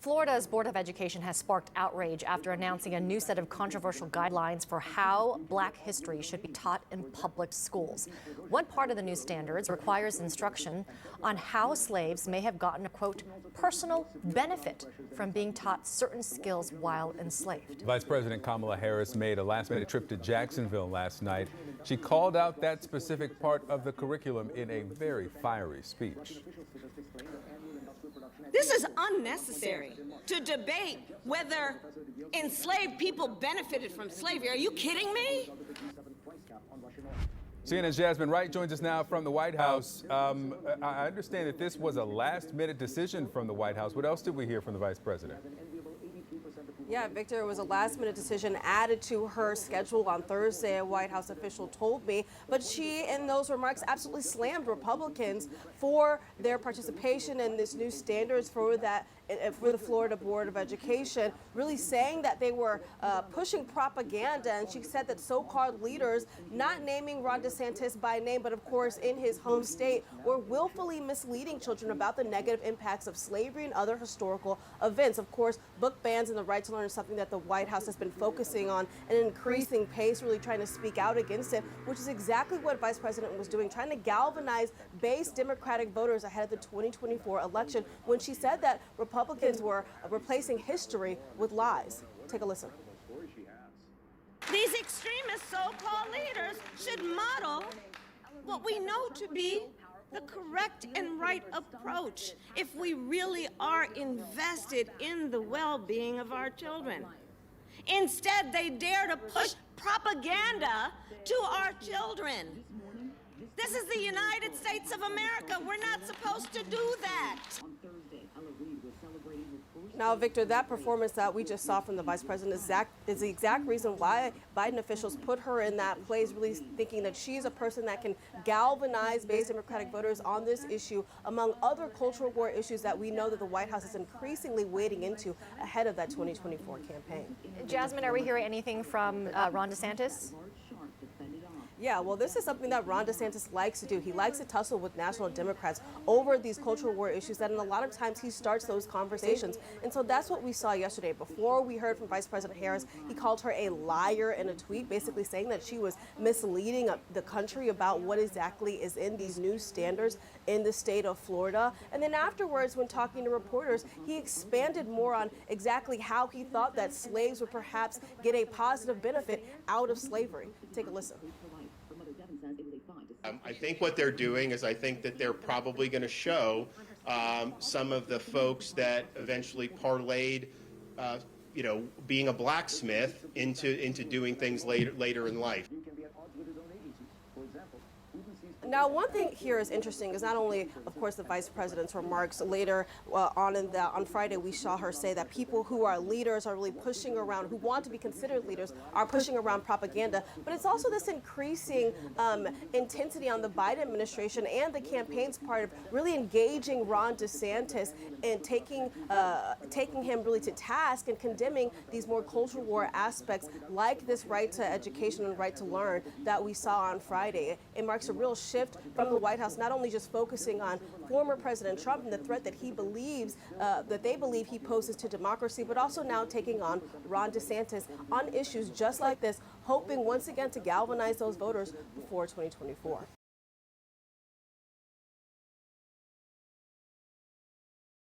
Florida's Board of Education has sparked outrage after announcing a new set of controversial guidelines for how Black history should be taught in public schools. One part of the new standards requires instruction on how slaves may have gotten a, quote, personal benefit from being taught certain skills while enslaved. Vice President Kamala Harris made a last-minute trip to Jacksonville last night. She called out that specific part of the curriculum in a very fiery speech. This is unnecessary to debate whether enslaved people benefited from slavery. Are you kidding me? CNN's Jasmine Wright joins us now from the White House. I understand that this was a last-minute decision from the White House. What else did we hear from the Vice President? Yeah, Victor, it was a last-minute decision added to her schedule on Thursday, a White House official told me. But she, in those remarks, absolutely slammed Republicans for their participation in this new standards for the Florida Board of Education, really saying that they were pushing propaganda. And she said that so-called leaders, not naming Ron DeSantis by name, but of course in his home state, were willfully misleading children about the negative impacts of slavery and other historical events. Of course, book bans and the right to learn is something that the White House has been focusing on at an increasing pace, really trying to speak out against it, which is exactly what Vice President was doing, trying to galvanize base Democratic voters ahead of the 2024 election when she said that Republicans were replacing history with lies. Take a listen. These extremist so-called leaders should model what we know to be the correct and right approach if we really are invested in the well-being of our children. Instead, they dare to push propaganda to our children. This is the United States of America. We're not supposed to do that. Now, Victor, that performance that we just saw from the Vice President is the exact reason why Biden officials put her in that place, really thinking that she's a person that can galvanize base Democratic voters on this issue, among other cultural war issues that we know that the White House is increasingly wading into ahead of that 2024 campaign. Jasmine, are we hearing anything from Ron DeSantis? Yeah, well, this is something that Ron DeSantis likes to do. He likes to tussle with national Democrats over these cultural war issues that, and a lot of times, he starts those conversations. And so that's what we saw yesterday. Before we heard from Vice President Harris, he called her a liar in a tweet, basically saying that she was misleading the country about what exactly is in these new standards in the state of Florida. And then afterwards, when talking to reporters, he expanded more on exactly how he thought that slaves would perhaps get a positive benefit out of slavery. Take a listen. I think what they're doing is I think that they're probably going to show some of the folks that eventually parlayed, being a blacksmith into doing things later in life. Now, one thing here is interesting is not only, of course, the Vice President's remarks later on Friday, we saw her say that people who are leaders are really pushing around, who want to be considered leaders, are pushing around propaganda. But it's also this increasing intensity on the Biden administration and the campaign's part of really engaging Ron DeSantis and taking him really to task and condemning these more cultural war aspects like this right to education and right to learn that we saw on Friday. It marks a real shift from the White House, not only just focusing on former President Trump and the threat that he believes, that they believe he poses to democracy, but also now taking on Ron DeSantis on issues just like this, hoping once again to galvanize those voters before 2024.